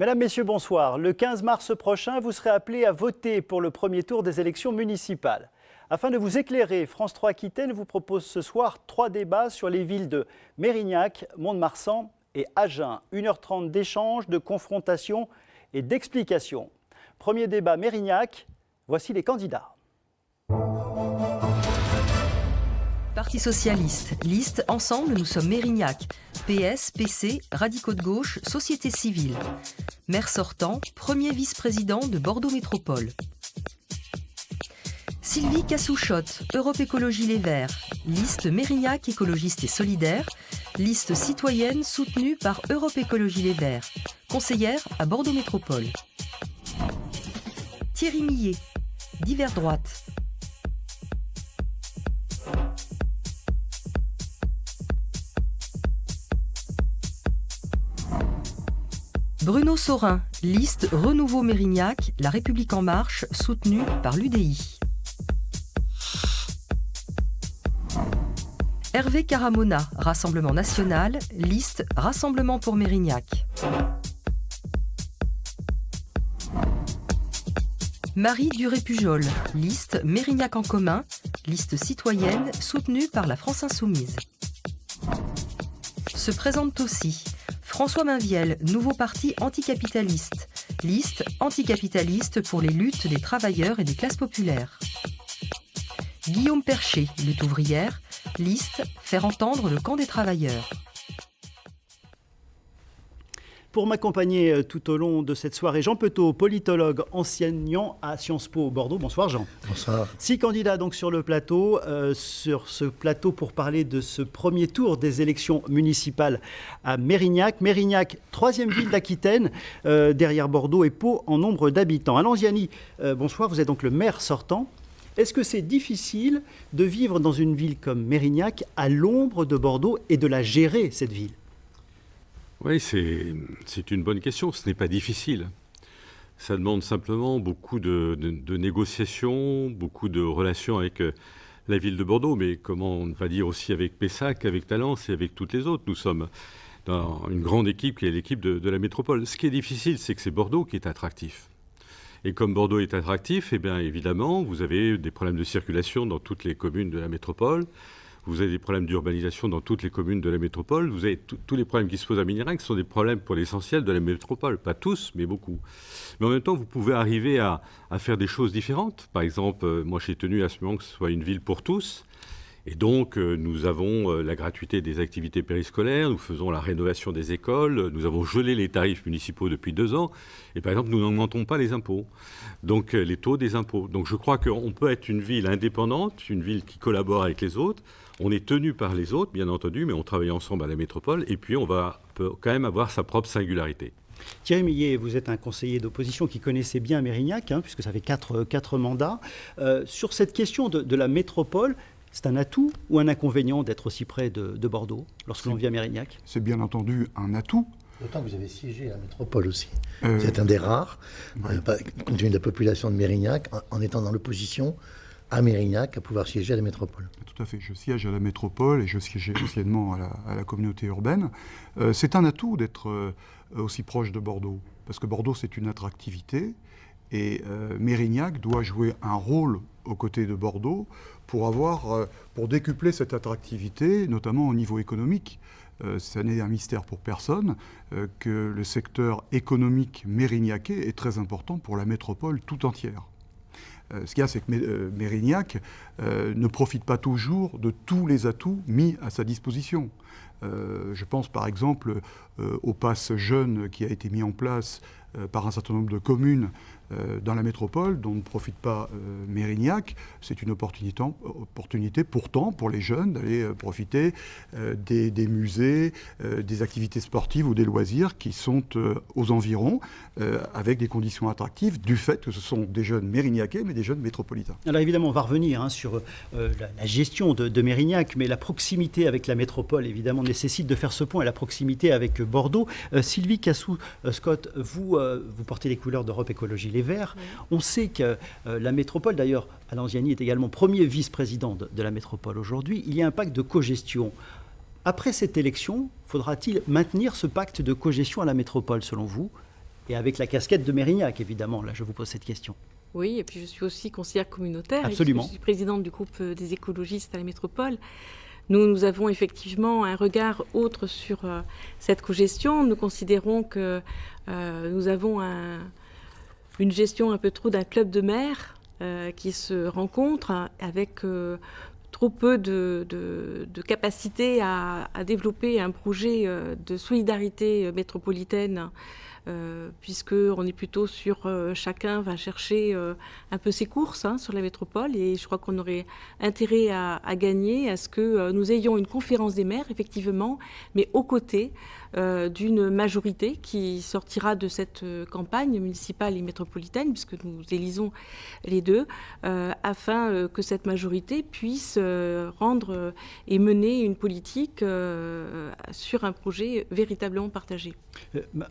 Mesdames, Messieurs, bonsoir. Le 15 mars prochain, vous serez appelés à voter pour le premier tour des élections municipales. Afin de vous éclairer, France 3 Aquitaine vous propose ce soir 3 débats sur les villes de Mérignac, Mont-de-Marsan et Agen. 1h30 d'échanges, de confrontations et d'explications. Premier débat Mérignac, voici les candidats. Parti socialiste, liste Ensemble, nous sommes Mérignac. PS, PC, radicaux de gauche, société civile. Maire sortant, premier vice-président de Bordeaux Métropole. Sylvie Cassouchotte, Europe Écologie Les Verts. Liste Mérignac écologiste et solidaire. Liste citoyenne soutenue par Europe Écologie Les Verts. Conseillère à Bordeaux Métropole. Thierry Millet, Divers droite. Bruno Saurin, liste Renouveau Mérignac, La République En Marche, soutenue par l'UDI. Hervé Caramona, Rassemblement National, liste Rassemblement pour Mérignac. Marie Duré-Pujol, liste Mérignac en commun, liste citoyenne soutenue par la France Insoumise. Se présente aussi François Mainviel, nouveau parti anticapitaliste, liste anticapitaliste pour les luttes des travailleurs et des classes populaires. Guillaume Percher, lutte ouvrière, liste faire entendre le camp des travailleurs. Pour m'accompagner tout au long de cette soirée, Jean Petot, politologue, enseignant à Sciences Po Bordeaux. Bonsoir Jean. Bonsoir. 6 candidats donc sur le plateau, pour parler de ce premier tour des élections municipales à Mérignac. Mérignac, 3e ville d'Aquitaine, derrière Bordeaux et Pau en nombre d'habitants. Alain Ziani, bonsoir, vous êtes donc le maire sortant. Est-ce que c'est difficile de vivre dans une ville comme Mérignac à l'ombre de Bordeaux et de la gérer, cette ville ? Oui, c'est une bonne question. Ce n'est pas difficile. Ça demande simplement beaucoup de négociations, beaucoup de relations avec la ville de Bordeaux, mais comment ne pas dire aussi avec Pessac, avec Talence et avec toutes les autres. Nous sommes dans une grande équipe qui est l'équipe de la métropole. Ce qui est difficile, c'est que c'est Bordeaux qui est attractif. Et comme Bordeaux est attractif, eh bien évidemment, vous avez des problèmes de circulation dans toutes les communes de la métropole. Vous avez des problèmes d'urbanisation dans toutes les communes de la métropole. Vous avez tous les problèmes qui se posent à Mérignac sont des problèmes pour l'essentiel de la métropole. Pas tous, mais beaucoup. Mais en même temps, vous pouvez arriver à faire des choses différentes. Par exemple, moi j'ai tenu à ce moment que ce soit une ville pour tous. Et donc, nous avons la gratuité des activités périscolaires, nous faisons la rénovation des écoles, nous avons gelé les tarifs municipaux depuis 2 ans. Et par exemple, nous n'augmentons pas les impôts, donc les taux des impôts. Donc je crois qu'on peut être une ville indépendante, une ville qui collabore avec les autres. On est tenu par les autres, bien entendu, mais on travaille ensemble à la métropole. Et puis, peut quand même avoir sa propre singularité. Thierry Millet, vous êtes un conseiller d'opposition qui connaissait bien Mérignac, puisque ça fait 4 mandats. Sur cette question de la métropole, c'est un atout ou un inconvénient d'être aussi près de Bordeaux lorsque l'on vit à Mérignac ? C'est bien entendu un atout. D'autant que vous avez siégé à la métropole aussi. Vous êtes un des rares, compte tenu de la population de Mérignac, en étant dans l'opposition à Mérignac, à pouvoir siéger à la métropole. Tout à fait. Je siège à la métropole et je siégeais anciennement à la communauté urbaine. C'est un atout d'être aussi proche de Bordeaux, parce que Bordeaux, c'est une attractivité. Et Mérignac doit jouer un rôle aux côtés de Bordeaux pour décupler cette attractivité, notamment au niveau économique. Ça n'est un mystère pour personne que le secteur économique mérignacais est très important pour la métropole tout entière. Ce qu'il y a, c'est que Mérignac ne profite pas toujours de tous les atouts mis à sa disposition. Je pense par exemple au pass jeune qui a été mis en place par un certain nombre de communes dans la métropole dont ne profite pas Mérignac. C'est une opportunité pourtant pour les jeunes d'aller profiter des musées, des activités sportives ou des loisirs qui sont aux environs avec des conditions attractives du fait que ce sont des jeunes mérignacais mais des jeunes métropolitains. Alors évidemment on va revenir sur la gestion de Mérignac, mais la proximité avec la métropole évidemment nécessite de faire ce pont et la proximité avec Bordeaux. Sylvie Cassou-Scott, vous portez les couleurs d'Europe Écologie Les Verts. Oui. On sait que la métropole, d'ailleurs, Alain Ziani est également premier vice-président de la métropole aujourd'hui. Il y a un pacte de cogestion. Après cette élection, faudra-t-il maintenir ce pacte de cogestion à la métropole, selon vous ? Et avec la casquette de Mérignac, évidemment, là je vous pose cette question. Oui, et puis je suis aussi conseillère communautaire. Absolument. Je suis présidente du groupe des écologistes à la métropole. Nous avons effectivement un regard autre sur cette cogestion. Nous considérons que nous avons une gestion un peu trop d'un club de maires qui se rencontrent avec trop peu de capacité à développer un projet de solidarité métropolitaine, puisqu'on est plutôt sur chacun va chercher un peu ses courses sur la métropole, et je crois qu'on aurait intérêt à gagner à ce que nous ayons une conférence des maires, effectivement, mais aux côtés d'une majorité qui sortira de cette campagne municipale et métropolitaine, puisque nous élisons les deux, afin que cette majorité puisse rendre et mener une politique sur un projet véritablement partagé.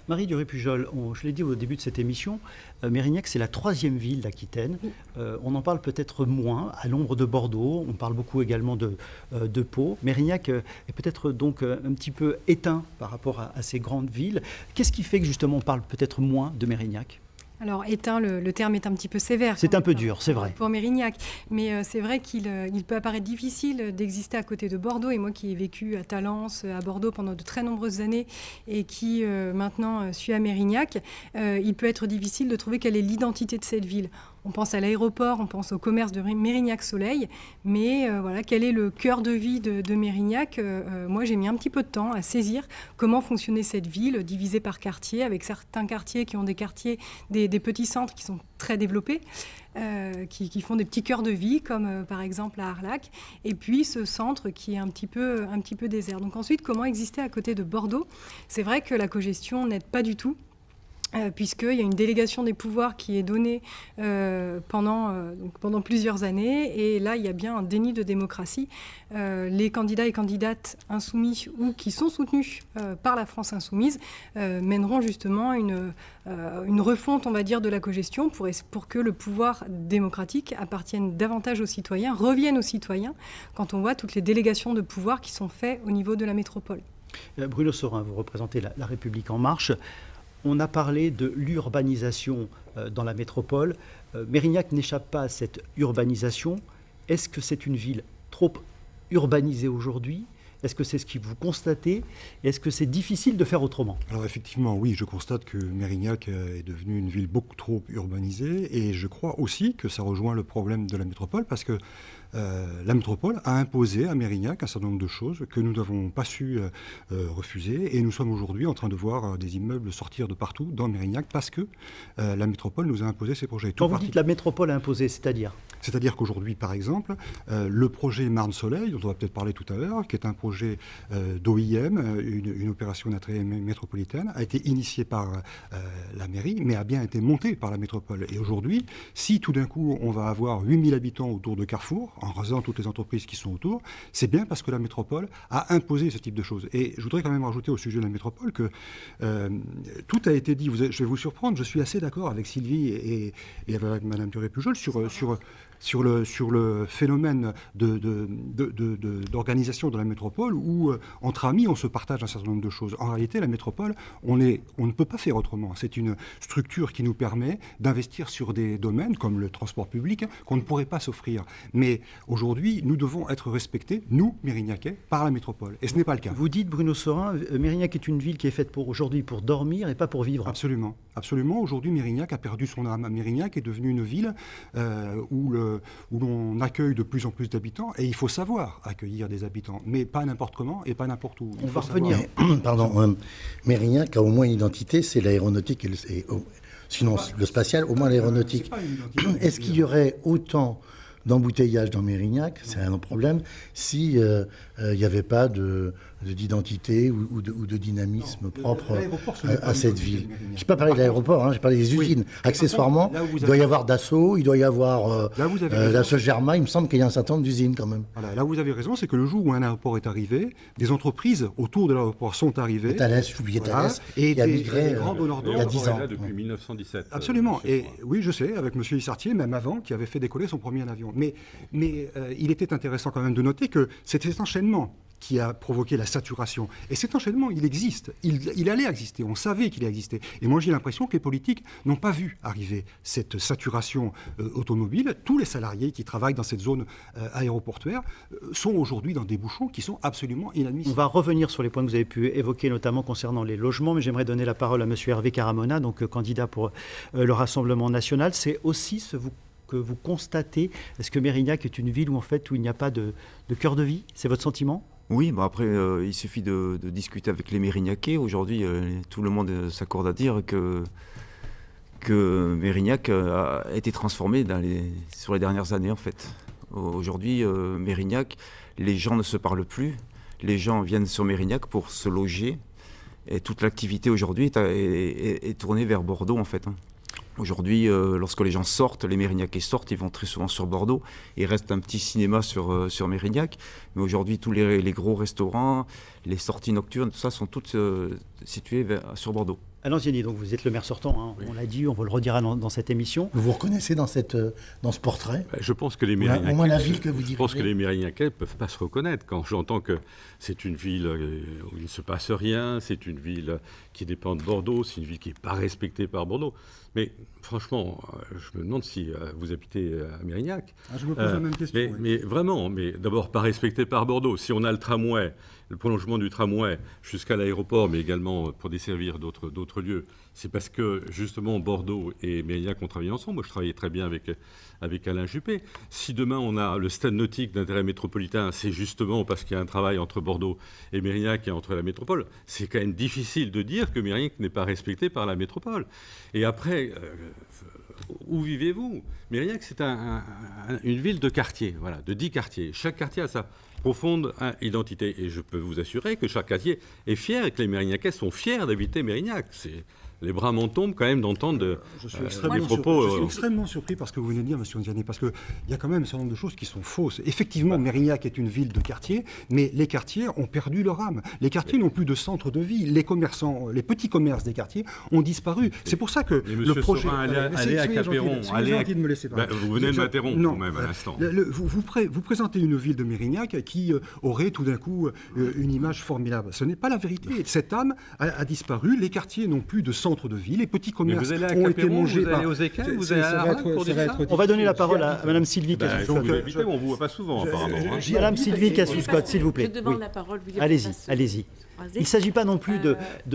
Marie Duré-Pujol, je l'ai dit au début de cette émission, Mérignac, c'est la 3e ville d'Aquitaine. On en parle peut-être moins, à l'ombre de Bordeaux. On parle beaucoup également de Pau. Mérignac est peut-être donc un petit peu éteint par rapport à ces grandes villes. Qu'est-ce qui fait que justement on parle peut-être moins de Mérignac ? Alors, éteint, le terme est un petit peu sévère. C'est un peu dur, c'est vrai. Pour Mérignac. Mais c'est vrai qu'il peut apparaître difficile d'exister à côté de Bordeaux. Et moi qui ai vécu à Talence, à Bordeaux pendant de très nombreuses années et qui maintenant suis à Mérignac, il peut être difficile de trouver quelle est l'identité de cette ville. On pense à l'aéroport, on pense au commerce de Mérignac-Soleil, mais voilà, quel est le cœur de vie de Mérignac ? Moi, j'ai mis un petit peu de temps à saisir comment fonctionnait cette ville, divisée par quartiers, avec certains quartiers qui ont des quartiers, des petits centres qui sont très développés, qui font des petits cœurs de vie, comme par exemple à Arlac, et puis ce centre qui est un petit peu désert. Donc ensuite, comment exister à côté de Bordeaux ? C'est vrai que la cogestion n'aide pas du tout. Puisqu'il y a une délégation des pouvoirs qui est donnée pendant plusieurs années. Et là, il y a bien un déni de démocratie. Les candidats et candidates insoumis ou qui sont soutenus par la France insoumise mèneront justement une refonte, on va dire, de la cogestion pour que le pouvoir démocratique appartienne davantage aux citoyens, revienne aux citoyens, quand on voit toutes les délégations de pouvoir qui sont faites au niveau de la métropole. Bruno Saurin, vous représentez la République En Marche. On a parlé de l'urbanisation dans la métropole. Mérignac n'échappe pas à cette urbanisation. Est-ce que c'est une ville trop urbanisée aujourd'hui ? Est-ce que c'est ce que vous constatez ? Est-ce que c'est difficile de faire autrement ? Alors effectivement, oui, je constate que Mérignac est devenue une ville beaucoup trop urbanisée, et je crois aussi que ça rejoint le problème de la métropole, parce que la métropole a imposé à Mérignac un certain nombre de choses que nous n'avons pas su refuser, et nous sommes aujourd'hui en train de voir des immeubles sortir de partout dans Mérignac parce que la métropole nous a imposé ces projets. Quand vous dites la métropole a imposé, c'est-à-dire ? C'est-à-dire qu'aujourd'hui, par exemple, le projet Marne-Soleil, dont on va peut-être parler tout à l'heure, qui est un projet d'OIM, une opération d'intérêt métropolitaine, a été initié par la mairie, mais a bien été monté par la métropole. Et aujourd'hui, si tout d'un coup on va avoir 8000 habitants autour de Carrefour, en rasant toutes les entreprises qui sont autour, c'est bien parce que la métropole a imposé ce type de choses. Et je voudrais quand même rajouter au sujet de la métropole que tout a été dit. Je vais vous surprendre, je suis assez d'accord avec Sylvie et avec Mme Duré-Pujol sur le phénomène d'organisation de la métropole où, entre amis, on se partage un certain nombre de choses. En réalité, la métropole, on ne peut pas faire autrement. C'est une structure qui nous permet d'investir sur des domaines comme le transport public qu'on ne pourrait pas s'offrir. Mais aujourd'hui, nous devons être respectés, nous, Mérignacais, par la métropole. Et ce n'est pas le cas. Vous dites, Bruno Saurin, Mérignac est une ville qui est faite aujourd'hui pour dormir et pas pour vivre. Absolument. Absolument. Aujourd'hui, Mérignac a perdu son âme. Mérignac est devenue une ville où l'on accueille de plus en plus d'habitants, et il faut savoir accueillir des habitants, mais pas n'importe comment et pas n'importe où. On va revenir. Pardon, Mérignac a au moins une identité, c'est l'aéronautique, sinon le spatial, au moins l'aéronautique. Est-ce qu'il y aurait autant d'embouteillage dans Mérignac, c'est un problème, si il n'y avait pas d'identité ou de dynamisme propre à cette ville. Je n'ai pas parlé de l'aéroport, j'ai parlé des usines. Accessoirement, il doit y avoir Dassault, il doit y avoir la Sogerma, il me semble qu'il y a un certain nombre d'usines quand même. Voilà, là où vous avez raison, c'est que le jour où un aéroport est arrivé, des entreprises autour de l'aéroport sont arrivées. Thales, j'oubliais Thales, qui a migré il y a 10 ans. Là depuis 1917. Absolument, et oui, je sais, avec M. Issartier, même avant, qui avait fait décoller son premier avion. Mais il était intéressant quand même de noter que c'est cet enchaînement qui a provoqué la saturation. Et cet enchaînement, il existe. Il allait exister. On savait qu'il existait. Et moi, j'ai l'impression que les politiques n'ont pas vu arriver cette saturation automobile. Tous les salariés qui travaillent dans cette zone aéroportuaire sont aujourd'hui dans des bouchons qui sont absolument inadmissibles. On va revenir sur les points que vous avez pu évoquer, notamment concernant les logements, mais j'aimerais donner la parole à M. Hervé Caramona, donc candidat pour le Rassemblement national. C'est aussi ce que vous constatez. Est-ce que Mérignac est une ville où il n'y a pas de cœur de vie? C'est votre sentiment? Oui, après, il suffit de discuter avec les Mérignacais. Aujourd'hui, tout le monde s'accorde à dire que Mérignac a été transformé sur les dernières années, en fait. Aujourd'hui, Mérignac, les gens ne se parlent plus. Les gens viennent sur Mérignac pour se loger. Et toute l'activité aujourd'hui est tournée vers Bordeaux, en fait. Aujourd'hui, lorsque les gens sortent, les Mérignacais sortent, ils vont très souvent sur Bordeaux. Il reste un petit cinéma sur Mérignac. Mais aujourd'hui, tous les gros restaurants, les sorties nocturnes, tout ça sont toutes situées sur Bordeaux. Alain Ziani, donc vous êtes le maire sortant, hein. Oui. On l'a dit, on vous le redira dans cette émission. Vous vous reconnaissez dans ce portrait? Je pense que les Mérignacais, au moins la ville que vous dirigez. Je pense que les Mérignacais ne peuvent pas se reconnaître. Quand j'entends que c'est une ville où il ne se passe rien, c'est une ville qui dépend de Bordeaux, c'est une ville qui n'est pas respectée par Bordeaux. Mais franchement, je me demande si vous habitez à Mérignac. Je me pose la même question. Mais vraiment, d'abord pas respecté par Bordeaux. Si on a le tramway, le prolongement du tramway jusqu'à l'aéroport, mais également pour desservir d'autres lieux, c'est parce que justement Bordeaux et Mérignac ont travaillé ensemble. Moi, je travaillais très bien avec Alain Juppé. Si demain on a le stade nautique d'intérêt métropolitain, c'est justement parce qu'il y a un travail entre Bordeaux et Mérignac et entre la métropole. C'est quand même difficile de dire que Mérignac n'est pas respecté par la métropole. Et après, où vivez-vous? Mérignac, c'est une ville de quartier, voilà, de 10 quartiers. Chaque quartier a sa profonde identité. Et je peux vous assurer que chaque quartier est fier et que les Mérignacais sont fiers d'habiter Mérignac. Les bras m'en tombent quand même d'entendre des propos. Je suis extrêmement surpris par ce que vous venez de dire, M. Onziani, parce qu'il y a quand même un certain nombre de choses qui sont fausses. Effectivement, Mérignac est une ville de quartier, mais les quartiers ont perdu leur âme. Les quartiers n'ont plus de centre de vie. Les commerçants, les petits commerces des quartiers ont disparu. C'est pour ça que le projet... Allez à Capéron. Vous venez de m'interrompre quand même à l'instant. Vous présentez une ville de Mérignac qui aurait tout d'un coup une image formidable. Ce n'est pas la vérité. Cette âme a disparu. Les quartiers n'ont plus de centre de vie, les petits commerces ont été mangés par... Vous allez aux écailles, vous allez à la Raque pour dire ça. On va donner la parole à Mme Sylvie Cassius-Scott. On ne vous voit pas souvent, apparemment. Mme Sylvie Cassius-Scott, s'il vous plaît. Je demande la parole. Allez-y. Il ne s'agit pas non plus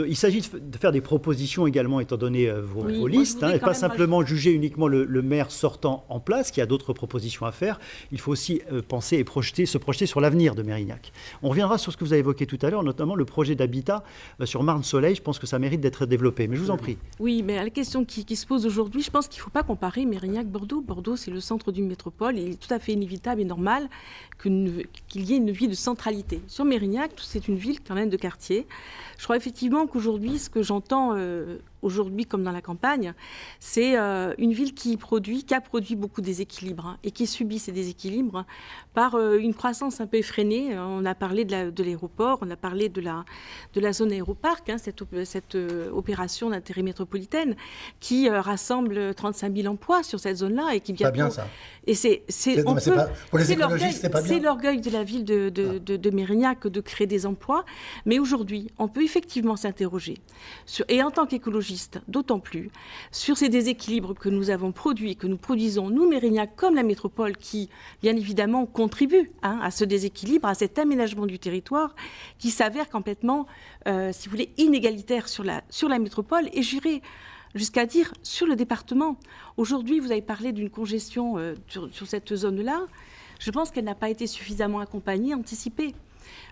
il s'agit de faire des propositions également, étant donné vos listes, et pas simplement juger uniquement le maire sortant en place, qui a d'autres propositions à faire. Il faut aussi penser et se projeter sur l'avenir de Mérignac. On reviendra sur ce que vous avez évoqué tout à l'heure, notamment le projet d'habitat sur Marne-Soleil. Je pense que ça mérite d'être développé, mais je vous en prie. Oui, mais à la question qui se pose aujourd'hui, je pense qu'il ne faut pas comparer Mérignac-Bordeaux. Bordeaux, c'est le centre d'une métropole. Il est tout à fait inévitable et normal qu'il y ait une vie de centralité. Sur Mérignac, c'est une ville quand même de quartier. Je crois effectivement qu'aujourd'hui, ce que j'entends aujourd'hui comme dans la campagne, c'est une ville qui a produit beaucoup de déséquilibres et qui subit ces déséquilibres par une croissance un peu effrénée. On a parlé de l'aéroport, on a parlé de la zone aéroparc, cette opération d'intérêt métropolitaine qui rassemble 35 000 emplois sur cette zone-là et qui bientôt... Pas bien ça. Et c'est pour les écologistes, c'est pas bien. C'est l'orgueil de la ville de Mérignac de créer des emplois, mais aujourd'hui, on peut effectivement s'interroger et en tant qu'écologiste, d'autant plus, sur ces déséquilibres que nous avons produits et que nous produisons, nous, Mérignac, comme la métropole, qui, bien évidemment, contribue à ce déséquilibre, à cet aménagement du territoire, qui s'avère complètement, si vous voulez, inégalitaire sur la métropole, et j'irai jusqu'à dire sur le département. Aujourd'hui, vous avez parlé d'une congestion sur cette zone-là. Je pense qu'elle n'a pas été suffisamment accompagnée, anticipée.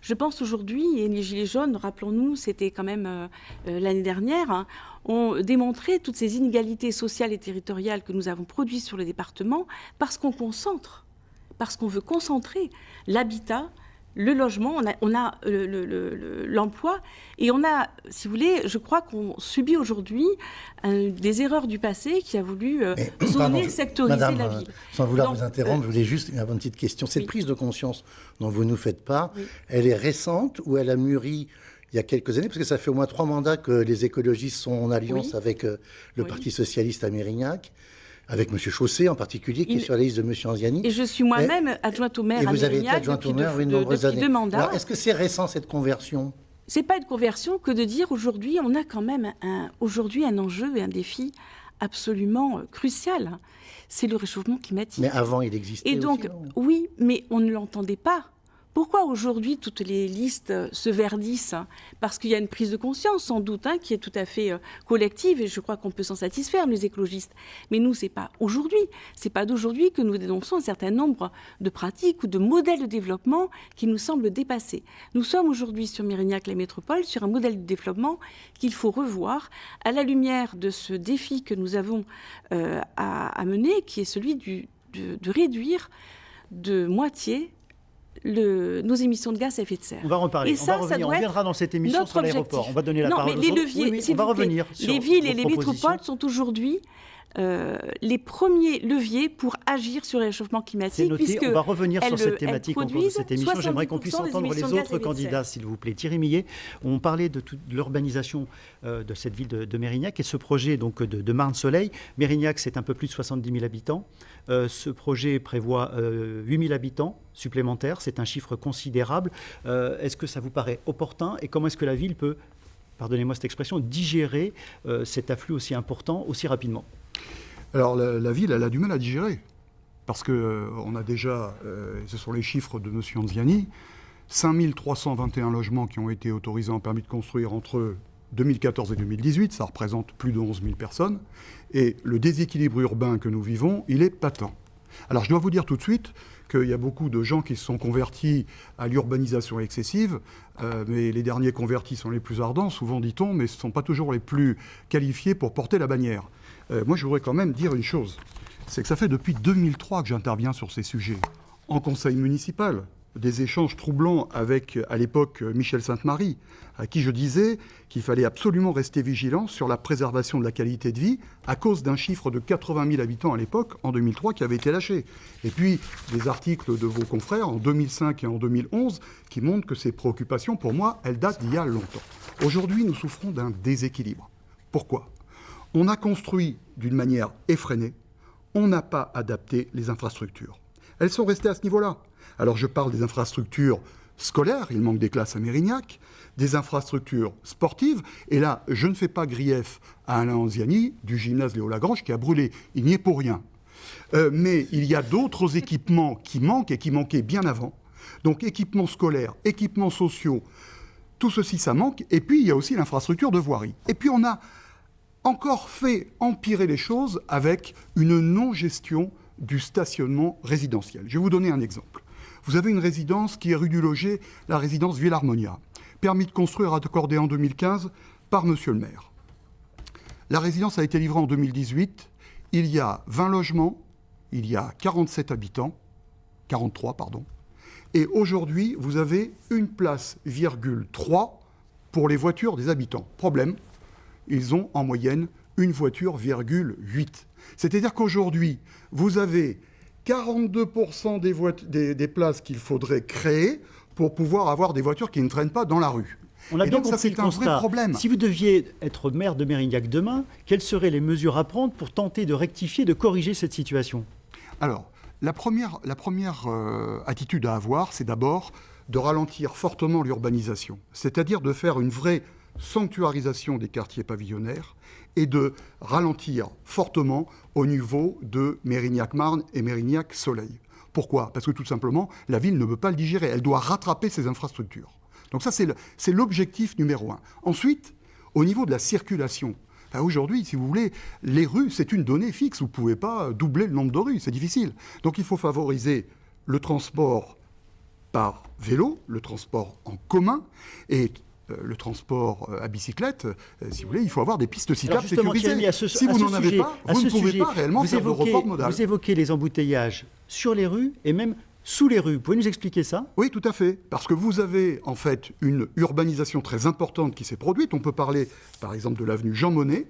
Je pense aujourd'hui, et les Gilets jaunes, rappelons-nous, c'était quand même l'année dernière, ont démontré toutes ces inégalités sociales et territoriales que nous avons produites sur le département parce qu'on veut concentrer l'habitat, le logement, on a l'emploi, et on a, si vous voulez, je crois qu'on subit aujourd'hui des erreurs du passé qui a voulu zoner, sectoriser la ville. Sans vouloir vous interrompre, je voulais juste avoir une petite question. Cette prise de conscience dont vous nous faites part, elle est récente ou elle a mûri il y a quelques années, parce que ça fait au moins 3 mandats que les écologistes sont en alliance avec le Parti socialiste à Mérignac. avec M. Chaussé en particulier, qui est sur la liste de M. Anziani. Et je suis moi-même adjointe au maire et à vous avez été Mérignac adjointe au maire de nombreuses années. 2 mandats. Alors, est-ce que c'est récent, cette conversion ? C'est pas une conversion que de dire aujourd'hui, on a quand même un enjeu et un défi absolument crucial. C'est le réchauffement climatique. Mais avant, il existait et donc, aussi, non ? oui, mais on ne l'entendait pas. Pourquoi aujourd'hui toutes les listes se verdissent ? Parce qu'il y a une prise de conscience, sans doute, qui est tout à fait collective, et je crois qu'on peut s'en satisfaire, les écologistes. Mais nous, c'est pas aujourd'hui. C'est pas d'aujourd'hui que nous dénonçons un certain nombre de pratiques ou de modèles de développement qui nous semblent dépassés. Nous sommes aujourd'hui sur Mérignac, la métropole, sur un modèle de développement qu'il faut revoir à la lumière de ce défi que nous avons à mener, qui est celui de réduire de moitié nos émissions de gaz à effet de serre. On va reparler, on reviendra dans cette émission sur l'aéroport. On va donner la parole aux autres. Leviers, on va revenir sur les villes et les métropoles sont aujourd'hui les premiers leviers pour agir sur le réchauffement climatique. C'est noté, on va revenir sur cette thématique au cours de cette émission. J'aimerais qu'on puisse entendre les autres candidats, s'il vous plaît. Thierry Millet, on parlait de l'urbanisation de cette ville de Mérignac et ce projet donc, de Marne-Soleil. Mérignac, c'est un peu plus de 70 000 habitants. Ce projet prévoit 8 000 habitants supplémentaires. C'est un chiffre considérable. Est-ce que ça vous paraît opportun et comment est-ce que la ville peut, pardonnez-moi cette expression, digérer cet afflux aussi important, aussi rapidement ? Alors la ville, elle a du mal à digérer, parce qu'on a déjà, ce sont les chiffres de M. Anziani, 5 321 logements qui ont été autorisés en permis de construire entre 2014 et 2018, ça représente plus de 11 000 personnes, et le déséquilibre urbain que nous vivons, il est patent. Alors je dois vous dire tout de suite qu'il y a beaucoup de gens qui se sont convertis à l'urbanisation excessive, mais les derniers convertis sont les plus ardents, souvent dit-on, mais ce ne sont pas toujours les plus qualifiés pour porter la bannière. Moi, je voudrais quand même dire une chose, c'est que ça fait depuis 2003 que j'interviens sur ces sujets, en conseil municipal, des échanges troublants avec, à l'époque, Michel Sainte-Marie, à qui je disais qu'il fallait absolument rester vigilant sur la préservation de la qualité de vie à cause d'un chiffre de 80 000 habitants à l'époque, en 2003, qui avait été lâché. Et puis, des articles de vos confrères, en 2005 et en 2011, qui montrent que ces préoccupations, pour moi, elles datent d'il y a longtemps. Aujourd'hui, nous souffrons d'un déséquilibre. Pourquoi ? On a construit d'une manière effrénée, on n'a pas adapté les infrastructures. Elles sont restées à ce niveau-là. Alors je parle des infrastructures scolaires, il manque des classes à Mérignac, des infrastructures sportives, et là, je ne fais pas grief à Alain Anziani du gymnase Léo Lagrange qui a brûlé, il n'y est pour rien. Mais il y a d'autres équipements qui manquent et qui manquaient bien avant. Donc équipements scolaires, équipements sociaux, tout ceci ça manque, et puis il y a aussi l'infrastructure de voirie. Et puis on a encore fait empirer les choses avec une non-gestion du stationnement résidentiel. Je vais vous donner un exemple. Vous avez une résidence qui est rue du Loger, la résidence Villarmonia. Permis de construire accordé en 2015 par monsieur le maire. La résidence a été livrée en 2018. Il y a 20 logements, il y a 43 pardon. Et aujourd'hui, vous avez une place, 3 pour les voitures des habitants. Problème, ils ont en moyenne une voiture, 8. C'est-à-dire qu'aujourd'hui, vous avez 42% des places qu'il faudrait créer pour pouvoir avoir des voitures qui ne traînent pas dans la rue. On a et bien donc ça, compris c'est le un constat. vrai problème. Si vous deviez être maire de Mérignac demain, quelles seraient les mesures à prendre pour tenter de rectifier, de corriger cette situation ? Alors, la première attitude à avoir, c'est d'abord de ralentir fortement l'urbanisation, c'est-à-dire de faire une vraie sanctuarisation des quartiers pavillonnaires et de ralentir fortement au niveau de Mérignac-Marne et Mérignac-Soleil. Pourquoi ? Parce que tout simplement, la ville ne peut pas le digérer. Elle doit rattraper ses infrastructures. Donc ça, c'est l'objectif numéro 1. Ensuite, au niveau de la circulation, aujourd'hui, si vous voulez, les rues, c'est une donnée fixe. Vous ne pouvez pas doubler le nombre de rues, c'est difficile. Donc il faut favoriser le transport par vélo, le transport en commun et le transport à bicyclette, si vous voulez, il faut avoir des pistes cyclables sécurisées. Si vous n'en avez pas, vous ne pouvez pas réellement faire de report modal. Vous évoquez les embouteillages sur les rues et même sous les rues. Vous pouvez nous expliquer ça ? Oui, tout à fait. Parce que vous avez en fait une urbanisation très importante qui s'est produite. On peut parler par exemple de l'avenue Jean Monnet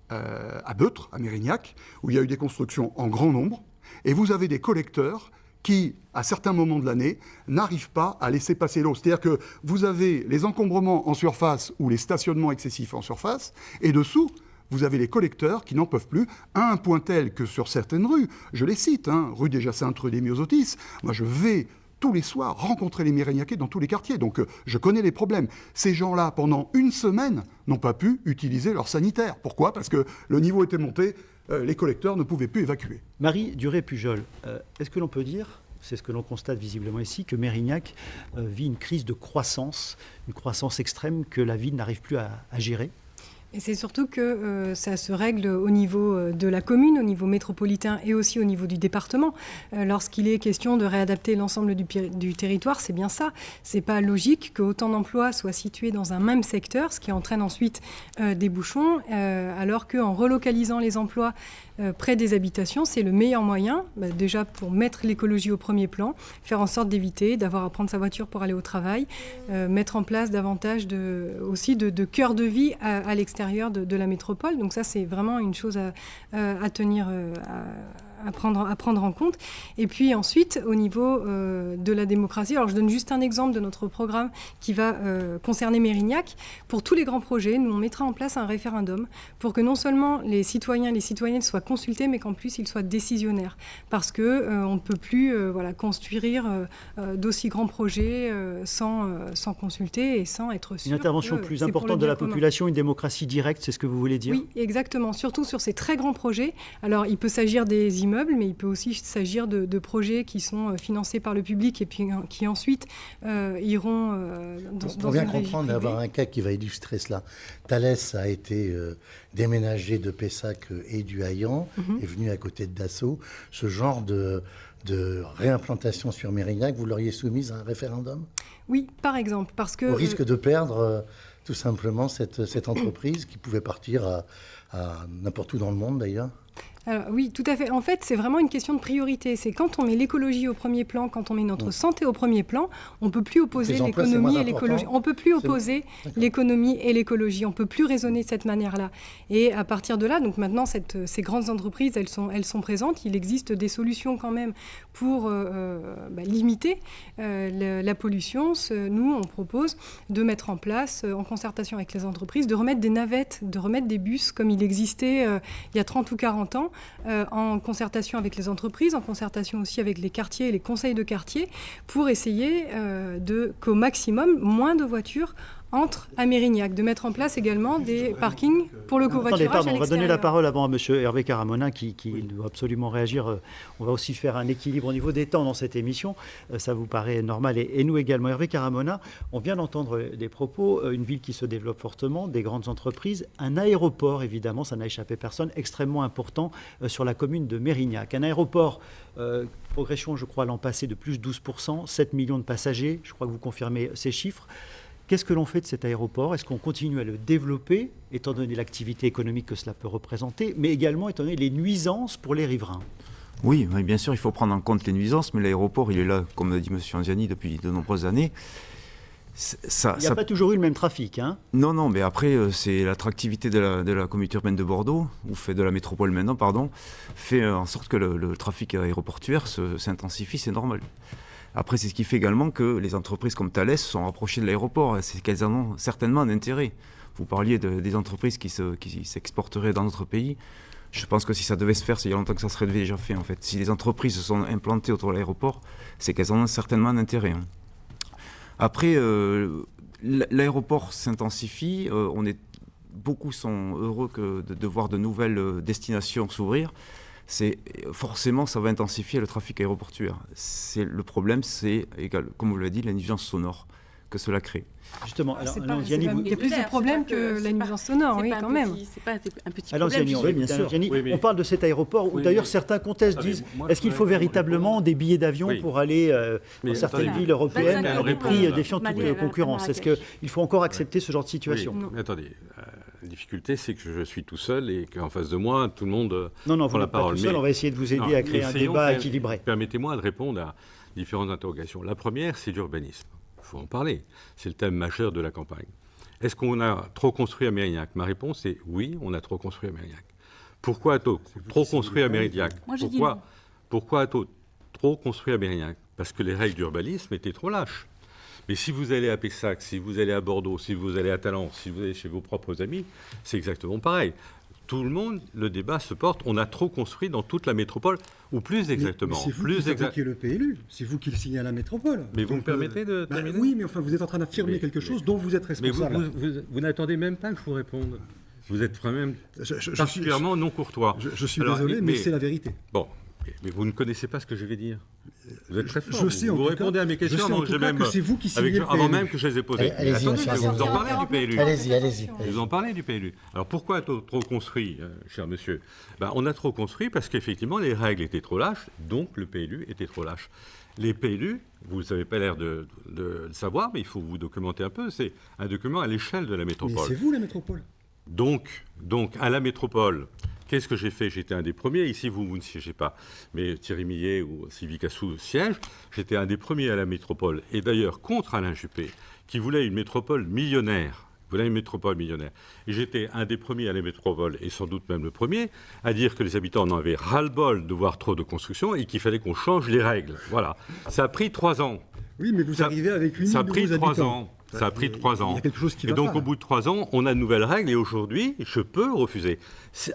à Beutre, à Mérignac, où il y a eu des constructions en grand nombre. Et vous avez des collecteurs qui, à certains moments de l'année, n'arrivent pas à laisser passer l'eau. C'est-à-dire que vous avez les encombrements en surface ou les stationnements excessifs en surface, et dessous, vous avez les collecteurs qui n'en peuvent plus, à un point tel que sur certaines rues, je les cite, rue des Jacinthes, rue des Myosotis, moi je vais tous les soirs rencontrer les Mérignacais dans tous les quartiers. Donc je connais les problèmes. Ces gens-là, pendant une semaine, n'ont pas pu utiliser leur sanitaire. Pourquoi ? Parce que le niveau était monté, les collecteurs ne pouvaient plus évacuer. Marie Duré-Pujol, est-ce que l'on peut dire, c'est ce que l'on constate visiblement ici, que Mérignac vit une crise de croissance, une croissance extrême que la ville n'arrive plus à gérer ? Et c'est surtout que ça se règle au niveau de la commune, au niveau métropolitain et aussi au niveau du département. Lorsqu'il est question de réadapter l'ensemble du territoire, c'est bien ça. C'est pas logique qu'autant d'emplois soient situés dans un même secteur, ce qui entraîne ensuite des bouchons, alors qu'en relocalisant les emplois près des habitations, c'est le meilleur moyen, déjà pour mettre l'écologie au premier plan, faire en sorte d'éviter d'avoir à prendre sa voiture pour aller au travail, mettre en place davantage aussi de cœur de vie à l'extérieur de la métropole. Donc ça, c'est vraiment une chose à tenir, à prendre en compte. Et puis ensuite, au niveau de la démocratie, alors je donne juste un exemple de notre programme qui va concerner Mérignac. Pour tous les grands projets, nous, on mettra en place un référendum pour que non seulement les citoyens et les citoyennes soient consultés, mais qu'en plus, ils soient décisionnaires. Parce qu'on ne peut plus construire d'aussi grands projets sans consulter et sans être sûr. Une intervention plus importante de la population, une démocratie directe, c'est ce que vous voulez dire ? Oui, exactement. Surtout sur ces très grands projets. Alors, il peut s'agir des immeubles, mais il peut aussi s'agir de projets qui sont financés par le public et puis qui ensuite iront dans une régie privée. On vient comprendre d'avoir un cas qui va illustrer cela. Thalès a été déménagé de Pessac et du Haillan, est venu à côté de Dassault. Ce genre de réimplantation sur Mérignac, vous l'auriez soumise à un référendum ? Oui, par exemple, parce que... Au risque de perdre tout simplement cette entreprise qui pouvait partir à n'importe où dans le monde d'ailleurs. Alors, oui, tout à fait. En fait, c'est vraiment une question de priorité. C'est quand on met l'écologie au premier plan, quand on met notre santé au premier plan, on ne peut plus opposer l'économie et l'écologie. On ne peut plus opposer l'économie et l'écologie. On ne peut plus raisonner de cette manière-là. Et à partir de là, donc maintenant, ces grandes entreprises, elles sont présentes. Il existe des solutions quand même pour limiter la pollution. Nous, on propose de mettre en place, en concertation avec les entreprises, de remettre des navettes, de remettre des bus comme il existait il y a 30 ou 40 ans, en concertation avec les entreprises, en concertation aussi avec les quartiers et les conseils de quartier, pour essayer qu'au maximum, moins de voitures entrent à Mérignac, de mettre en place également des parkings pour le covoiturage à l'extérieur. On va donner la parole avant à M. Hervé Caramona qui doit absolument réagir. On va aussi faire un équilibre au niveau des temps dans cette émission. Ça vous paraît normal et nous également. Hervé Caramona, on vient d'entendre des propos, une ville qui se développe fortement, des grandes entreprises, un aéroport évidemment, ça n'a échappé personne, extrêmement important sur la commune de Mérignac. Un aéroport, progression je crois l'an passé de plus 12%, 7 millions de passagers, je crois que vous confirmez ces chiffres. Qu'est-ce que l'on fait de cet aéroport ? Est-ce qu'on continue à le développer, étant donné l'activité économique que cela peut représenter, mais également étant donné les nuisances pour les riverains ? Oui, bien sûr, il faut prendre en compte les nuisances, mais l'aéroport, il est là, comme l'a dit M. Anziani, depuis de nombreuses années. Il n'y a pas toujours eu le même trafic, hein ? Non, mais après, c'est l'attractivité de la communauté urbaine de Bordeaux, ou fait de la métropole maintenant, fait en sorte que le trafic aéroportuaire s'intensifie, c'est normal. Après, c'est ce qui fait également que les entreprises comme Thalès sont rapprochées de l'aéroport. C'est qu'elles en ont certainement un intérêt. Vous parliez des entreprises qui s'exporteraient dans notre pays. Je pense que si ça devait se faire, c'est il y a longtemps que ça serait déjà fait, en fait. Si les entreprises se sont implantées autour de l'aéroport, c'est qu'elles en ont certainement un intérêt. Après, l'aéroport s'intensifie. Beaucoup sont heureux de voir de nouvelles destinations s'ouvrir. Forcément, ça va intensifier le trafic aéroportuaire. Le problème, c'est, comme vous l'avez dit, la nuisance sonore que cela crée. Justement, il y a plus de problèmes que la nuisance sonore, oui, quand même. C'est pas un petit alors, problème. oui, bien sûr. On parle de cet aéroport où d'ailleurs certains contestent, disent est-ce qu'il faut véritablement des billets d'avion pour aller dans certaines villes européennes à des prix défiant toute concurrence ? Est-ce qu'il faut encore accepter ce genre de situation ? Mais attendez, la difficulté, c'est que je suis tout seul et qu'en face de moi, tout le monde vous prend la parole. Pas tout seul, on va essayer de vous aider à créer un débat équilibré. Permettez-moi de répondre à différentes interrogations. La première, c'est l'urbanisme. Il faut en parler. C'est le thème majeur de la campagne. Est-ce qu'on a trop construit à Mérignac ? Ma réponse est oui, on a trop construit à Mérignac. Pourquoi a-t-on trop construit à Mérignac ? Pourquoi a-t-on trop construit à Mérignac ? Parce que les règles d'urbanisme étaient trop lâches. Mais si vous allez à Pessac, si vous allez à Bordeaux, si vous allez à Talence, si vous allez chez vos propres amis, c'est exactement pareil. tout le monde, le débat se porte. On a trop construit dans toute la métropole, ou plus exactement. Mais c'est vous qui fabriquez le PLU, c'est vous qui le signez à la métropole. Mais vous me permettez de terminer ? Oui, mais enfin, vous êtes en train d'affirmer quelque chose dont vous êtes responsable. Mais vous n'attendez même pas que je vous réponde. Vous êtes quand même particulièrement non courtois. Je suis désolé, mais c'est la vérité. Bon, mais vous ne connaissez pas ce que je vais dire. Vous êtes très fort. Je sais, vous répondez à mes questions avant même que je les ai posées. Allez-y, vous en parlez du PLU. Allez-y. Vous en parlez du PLU. Alors pourquoi trop construit, cher monsieur ? On a trop construit parce qu'effectivement les règles étaient trop lâches, donc le PLU était trop lâche. Les PLU, vous n'avez pas l'air de le savoir, mais il faut vous documenter un peu, c'est un document à l'échelle de la métropole. Mais c'est vous la métropole. Donc, à la métropole, qu'est-ce que j'ai fait ? J'étais un des premiers, ici vous ne siégez pas, mais Thierry Millet ou Sylvie Cassou siègent. J'étais un des premiers à la métropole, et d'ailleurs contre Alain Juppé, qui voulait une métropole millionnaire. Et j'étais un des premiers à la métropole, et sans doute même le premier, à dire que les habitants en avaient ras-le-bol de voir trop de construction et qu'il fallait qu'on change les règles. Voilà. Ça a pris 3 ans. Oui, mais vous arrivez avec une ça de vos habitants. Ça a pris 3 ans. Il y a quelque chose qui va et donc, pas. au bout de 3 ans, on a de nouvelles règles. Et aujourd'hui, je peux refuser.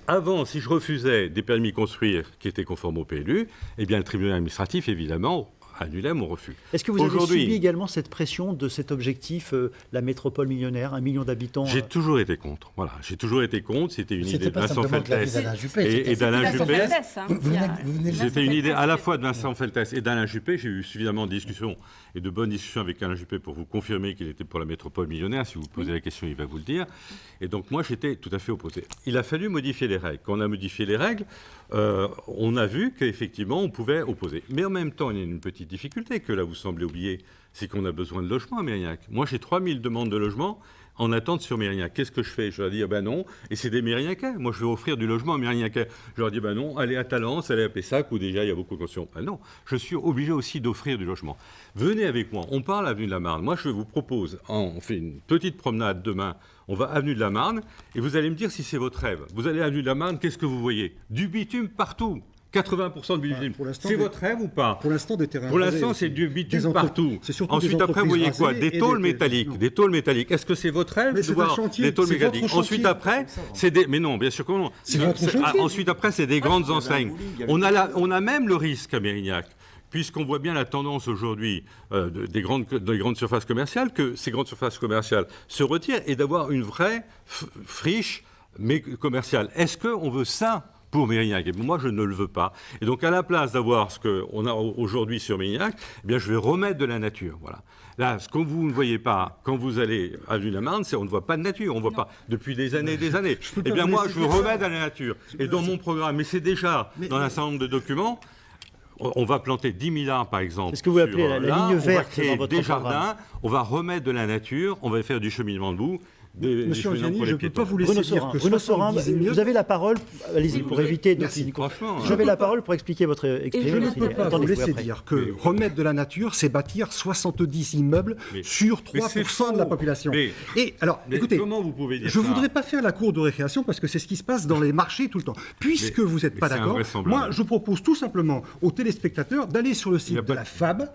Avant, si je refusais des permis construire qui étaient conformes au PLU, eh bien, le tribunal administratif, évidemment, annulait mon refus. Est-ce que vous avez subi également cette pression de cet objectif, la métropole millionnaire, 1 million d'habitants J'ai toujours été contre. Voilà, j'ai toujours été contre. C'était une idée de Vincent Feltès et d'Alain Juppé. C'était une idée à la fois de Vincent Feltès et d'Alain Juppé. J'ai eu suffisamment de discussions et de bonnes discussions avec Alain Juppé pour vous confirmer qu'il était pour la métropole millionnaire. Si vous posez la question, il va vous le dire. Et donc moi, j'étais tout à fait opposé. Il a fallu modifier les règles. Quand on a modifié les règles, on a vu qu'effectivement, on pouvait opposer. Mais en même temps, il y a une petite difficulté que là, vous semblez oublier, c'est qu'on a besoin de logements à Mérignac. Moi, j'ai 3000 demandes de logement en attente sur Mérignac. Qu'est-ce que je fais ? Je leur dis, non, et c'est des Mérignacais. Moi, je vais offrir du logement à Mérignacais. Je leur dis, non, allez à Talence, allez à Pessac, où déjà, il y a beaucoup de construction. Non, je suis obligé aussi d'offrir du logement. Venez avec moi, on parle avenue de la Marne. Moi, je vous propose, on fait une petite promenade demain, on va avenue de la Marne, et vous allez me dire si c'est votre rêve. Vous allez à avenue de la Marne, qu'est-ce que vous voyez ? Du bitume partout. 80% de bitume. C'est votre rêve ou pas ? Pour l'instant, des terrains. Pour l'instant, c'est du bitume partout. Ensuite, après, vous voyez quoi ? Des tôles métalliques. Des tôles métalliques. Est-ce que c'est votre rêve de voir des tôles métalliques ? Ensuite, après, c'est des. Mais non, bien sûr que non. Ensuite, après, c'est des grandes enseignes. On a même le risque à Mérignac, puisqu'on voit bien la tendance aujourd'hui des grandes surfaces commerciales, que ces grandes surfaces commerciales se retirent et d'avoir une vraie friche mais commerciale. Est-ce qu'on veut ça pour Mérignac? Et moi, je ne le veux pas. Et donc, à la place d'avoir ce qu'on a aujourd'hui sur Mérignac, eh bien, je vais remettre de la nature. Voilà. Là, ce que vous ne voyez pas quand vous allez à avenue de la Marne, c'est qu'on ne voit pas de nature. On ne voit pas depuis des années et des années. Eh bien, moi, je veux remettre de la nature. Et dans mon programme, mais c'est déjà dans un certain nombre de documents, on va planter 10 000 arbres, par exemple. C'est ce que vous appelez la ligne verte on va créer dans votre des programme. jardins, on va remettre de la nature, on va faire du cheminement debout. Monsieur Angiani, je ne peux pas vous laisser dire que Bruno Saurin, vous avez la parole. Allez-y, pour éviter... Franchement, j'avais la parole pour expliquer votre Et je ne peux pas vous laisser dire que remettre de la nature, c'est bâtir 70 immeubles sur 3% de la population. Et alors, écoutez, comment vous pouvez dire je ne voudrais pas faire la cour de récréation parce que c'est ce qui se passe dans les marchés tout le temps. Puisque vous n'êtes pas d'accord, moi, je propose tout simplement aux téléspectateurs d'aller sur le site de la FAB.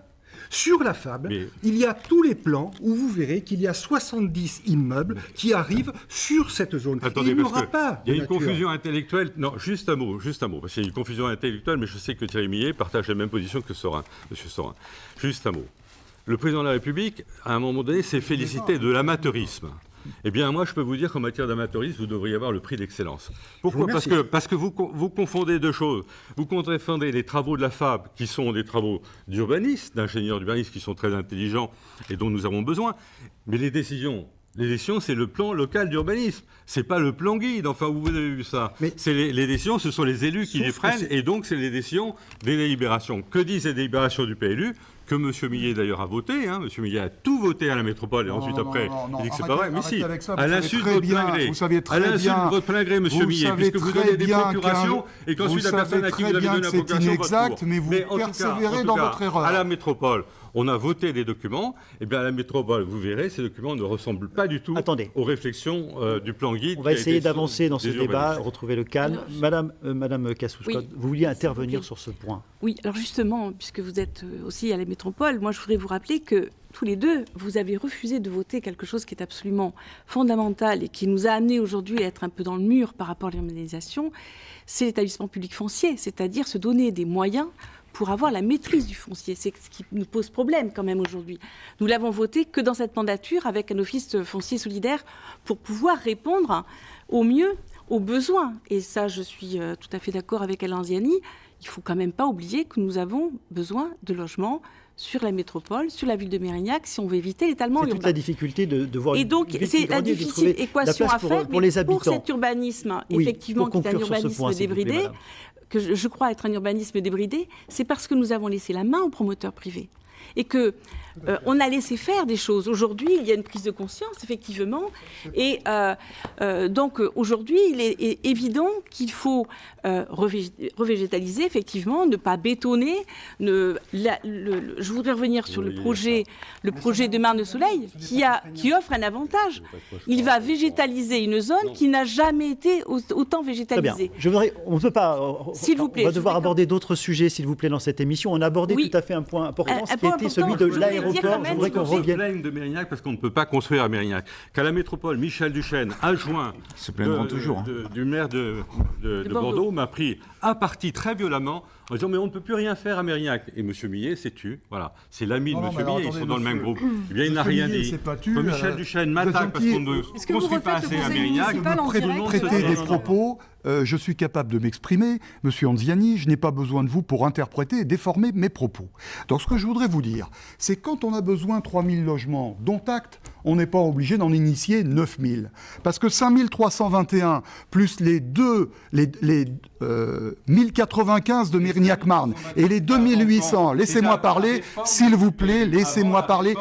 Sur la FAB, il y a tous les plans où vous verrez qu'il y a 70 immeubles qui arrivent sur cette zone. Attendez, il n'y aura pas. Il y a une confusion intellectuelle. Non, juste un mot. Parce qu'il y a une confusion intellectuelle, mais je sais que Thierry Millet partage la même position que Saurin, monsieur Saurin. Juste un mot. Le président de la République, à un moment donné, s'est félicité de l'amateurisme. Eh bien, moi, je peux vous dire qu'en matière d'amateurisme, vous devriez avoir le prix d'excellence. Pourquoi ? Parce que vous confondez deux choses. Vous confondez les travaux de la FAB, qui sont des travaux d'urbanistes, d'ingénieurs d'urbanistes qui sont très intelligents et dont nous avons besoin. Mais les décisions, c'est le plan local d'urbanisme. C'est pas le plan guide. Enfin, vous avez vu ça. Les décisions, ce sont les élus qui les prennent, et donc c'est les décisions des délibérations. Que disent les délibérations du PLU ? Que M. Millet d'ailleurs a voté. M. Millet a tout voté à la métropole et ensuite après, il dit que c'est pas vrai. Mais si, à l'insu de votre plein gré. À l'insu de votre plein gré, M. Millet, puisque vous donnez des procurations et qu'ensuite la personne à qui vous avez donné la procuration inexact, mais vous persévérez dans votre erreur. À la métropole, on a voté des documents. Et bien à la métropole, vous verrez, ces documents ne ressemblent pas du tout aux réflexions du plan guide. On va essayer d'avancer dans ce débat, retrouver le calme. Madame Cassou, vous vouliez intervenir sur ce point. Oui, alors justement, puisque vous êtes aussi à la métropole, moi je voudrais vous rappeler que tous les deux, vous avez refusé de voter quelque chose qui est absolument fondamental et qui nous a amené aujourd'hui à être un peu dans le mur par rapport à l'urbanisation, c'est l'établissement public foncier, c'est-à-dire se donner des moyens pour avoir la maîtrise du foncier. C'est ce qui nous pose problème quand même aujourd'hui. Nous l'avons voté que dans cette mandature avec un office foncier solidaire pour pouvoir répondre au mieux aux besoins. Et ça, je suis tout à fait d'accord avec Alain Ziani. Il ne faut quand même pas oublier que nous avons besoin de logements sur la métropole, sur la ville de Mérignac, si on veut éviter l'étalement urbain. C'est toute la difficulté de voir et donc, c'est la difficile équation à faire, pour les habitants. Pour cet urbanisme, effectivement, qui est un urbanisme débridé, que je crois être un urbanisme débridé, c'est parce que nous avons laissé la main aux promoteurs privés. Et que on a laissé faire des choses. Aujourd'hui, il y a une prise de conscience, effectivement. Et donc, aujourd'hui, il est évident qu'il faut revégétaliser, effectivement, ne pas bétonner. Je voudrais revenir sur le projet de Marne-Soleil, qui offre un avantage. Il va végétaliser une zone qui n'a jamais été autant végétalisée. Très bien. On ne peut pas... S'il vous plaît. On va devoir aborder d'autres sujets, s'il vous plaît, dans cette émission. On a abordé tout à fait un point important, ce qui était celui de l'aéroport. Je voudrais qu'on revienne. Se plaignent de Mérignac parce qu'on ne peut pas construire à Mérignac. Qu'à la métropole, Michel Duchesne, adjoint du maire de Bordeaux, m'a pris à partie très violemment en disant mais on ne peut plus rien faire à Mérignac. Et M. Millet s'est tu. Voilà. C'est l'ami de M. Millet, ils sont dans le même groupe. Eh bien, il n'a rien dit. Michel Duchesne m'attaque parce qu'on ne construit pas assez à Mérignac. Prêter des propos, je suis capable de m'exprimer. Monsieur Anziani, je n'ai pas besoin de vous pour interpréter et déformer mes propos. Donc ce que je voudrais vous dire, c'est quand on a besoin de 3000 logements, dont acte, on n'est pas obligé d'en initier 9000. Parce que 5321 plus les 1095 de Mérignac-Marne et les 2800, laissez-moi parler, s'il vous plaît, laissez-moi parler.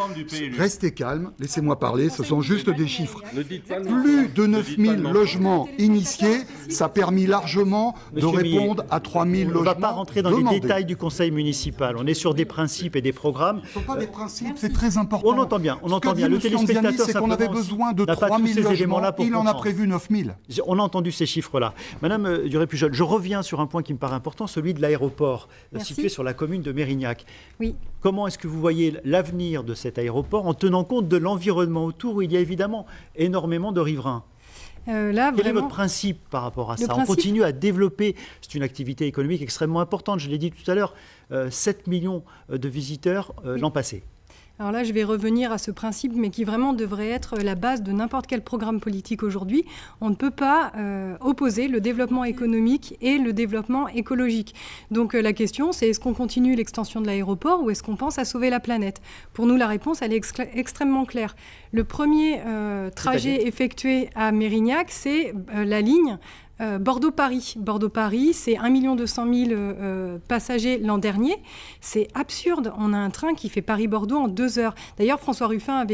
Restez calme, laissez-moi parler, ce sont juste des chiffres. Plus de 9000 logements initiés, ça a permis largement de répondre à 3000 logements. On ne va pas rentrer dans les détails du conseil municipal, on est sur des principes et des programmes. Ce ne sont pas des principes, c'est très important. On entend bien, Le téléspectateur, c'est qu'on avait besoin de 3000 logements, il en a prévu 9000. On a entendu ces chiffres-là. Madame Duré-Pujol, je reviens sur un point qui me paraît important, celui de l'aéroport situé sur la commune de Mérignac. Oui. Comment est-ce que vous voyez l'avenir de cet aéroport en tenant compte de l'environnement autour où il y a évidemment énormément de riverains? Quel est votre principe par rapport à ça? On continue à développer, c'est une activité économique extrêmement importante, je l'ai dit tout à l'heure, 7 millions de visiteurs l'an passé. Alors là, je vais revenir à ce principe, mais qui vraiment devrait être la base de n'importe quel programme politique aujourd'hui. On ne peut pas opposer le développement économique et le développement écologique. Donc la question, c'est est-ce qu'on continue l'extension de l'aéroport ou est-ce qu'on pense à sauver la planète? Pour nous, la réponse, elle est extrêmement claire. Le premier trajet effectué à Mérignac, c'est la ligne Bordeaux-Paris. Bordeaux-Paris, c'est 1 200 000 passagers l'an dernier. C'est absurde. On a un train qui fait Paris-Bordeaux en 2 heures. D'ailleurs, François Ruffin,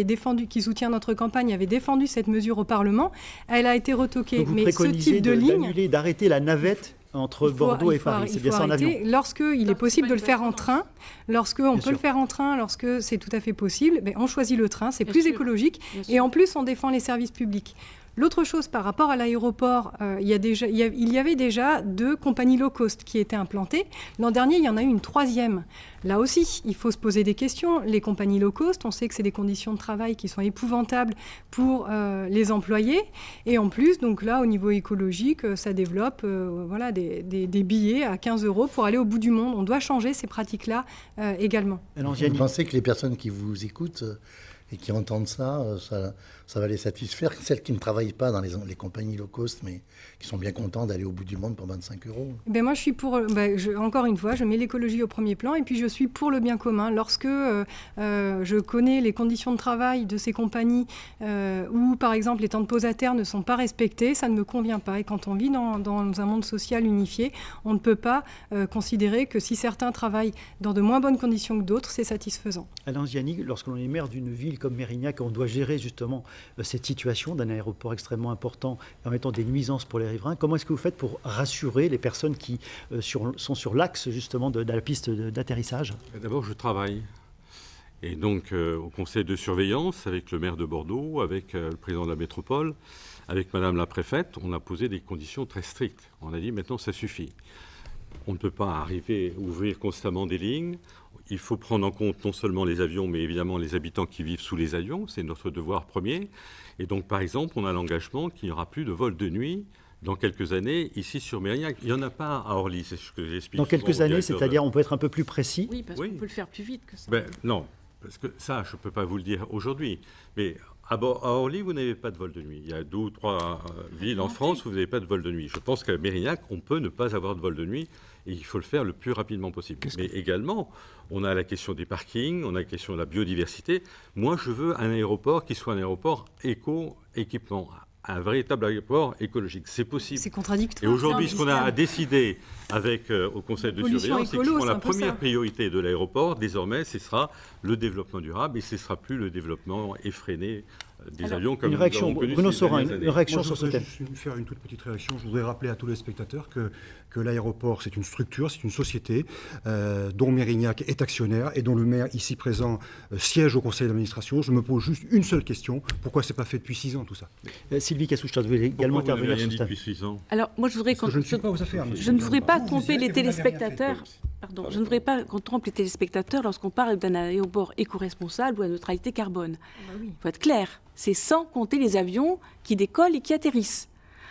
qui soutient notre campagne, avait défendu cette mesure au Parlement. Elle a été retoquée. Mais ce type de ligne... d'arrêter la navette entre Bordeaux et Paris. C'est bien ça en avion. Lorsqu'il est possible de le faire en train, lorsqu'on peut le faire en train, lorsque c'est tout à fait possible, on choisit le train, c'est plus écologique. Et en plus, on défend les services publics. L'autre chose par rapport à l'aéroport, il y avait déjà 2 compagnies low cost qui étaient implantées. L'an dernier, il y en a eu une 3e. Là aussi, il faut se poser des questions. Les compagnies low cost, on sait que c'est des conditions de travail qui sont épouvantables pour les employés. Et en plus, donc là, au niveau écologique, ça développe des billets à 15 € pour aller au bout du monde. On doit changer ces pratiques-là également. Vous pensez que les personnes qui vous écoutent et qui entendent ça va les satisfaire, celles qui ne travaillent pas dans les compagnies low cost, mais qui sont bien contents d'aller au bout du monde pour 25 €. Moi, je suis pour, encore une fois, je mets l'écologie au premier plan, et puis je suis pour le bien commun. Lorsque je connais les conditions de travail de ces compagnies, où, par exemple, les temps de pause à terre ne sont pas respectés, ça ne me convient pas. Et quand on vit dans un monde social unifié, on ne peut pas considérer que si certains travaillent dans de moins bonnes conditions que d'autres, c'est satisfaisant. Alain Ziani, lorsque l'on est maire d'une ville comme Mérignac, on doit gérer justement cette situation d'un aéroport extrêmement important en mettant des nuisances pour les riverains. Comment est-ce que vous faites pour rassurer les personnes qui sont sur l'axe justement de la piste d'atterrissage? D'abord, je travaille. Et donc, au conseil de surveillance, avec le maire de Bordeaux, avec le président de la métropole, avec madame la préfète, on a posé des conditions très strictes. On a dit maintenant, ça suffit. on ne peut pas arriver à ouvrir constamment des lignes. Il faut prendre en compte non seulement les avions, mais évidemment les habitants qui vivent sous les avions. C'est notre devoir premier. Et donc, par exemple, on a l'engagement qu'il n'y aura plus de vol de nuit dans quelques années ici sur Mérignac. Il n'y en a pas à Orly, c'est ce que j'explique. Dans quelques années, c'est-à-dire on peut être un peu plus précis? Oui, parce qu'on peut le faire plus vite que ça. Non, parce que ça, je ne peux pas vous le dire aujourd'hui. Mais à Orly, vous n'avez pas de vol de nuit. Il y a 2 ou 3 villes en France où vous n'avez pas de vol de nuit. Je pense qu'à Mérignac, on peut ne pas avoir de vol de nuit et il faut le faire le plus rapidement possible. Mais également, on a la question des parkings, on a la question de la biodiversité. Moi, je veux un aéroport qui soit un aéroport éco-équipement, un véritable aéroport écologique. C'est possible. C'est contradictoire. Et aujourd'hui, ce qu'on a décidé avec au Conseil de surveillance, c'est que la première priorité de l'aéroport, désormais, ce sera le développement durable et ce ne sera plus le développement effréné des avions comme une réaction, Bruno Saurin, une réaction sur ce thème. Je voudrais faire une toute petite réaction. Je voudrais rappeler à tous les spectateurs que l'aéroport, c'est une structure, c'est une société dont Mérignac est actionnaire et dont le maire, ici présent, siège au conseil d'administration. Je me pose juste une seule question. Pourquoi c'est pas fait depuis 6 ans, tout ça? Sylvie Cassouchta, vous voulez également intervenir sur ce thème. Depuis 6 ans. Alors, moi, je voudrais je ne suis pas aux affaires. Je ne voudrais pas tromper les vous n'avez rien fait. téléspectateurs. Pardon, je ne voudrais pas qu'on trompe les téléspectateurs lorsqu'on parle d'un aéroport éco-responsable ou à neutralité carbone. Il faut être clair, c'est sans compter les avions qui décollent et qui atterrissent.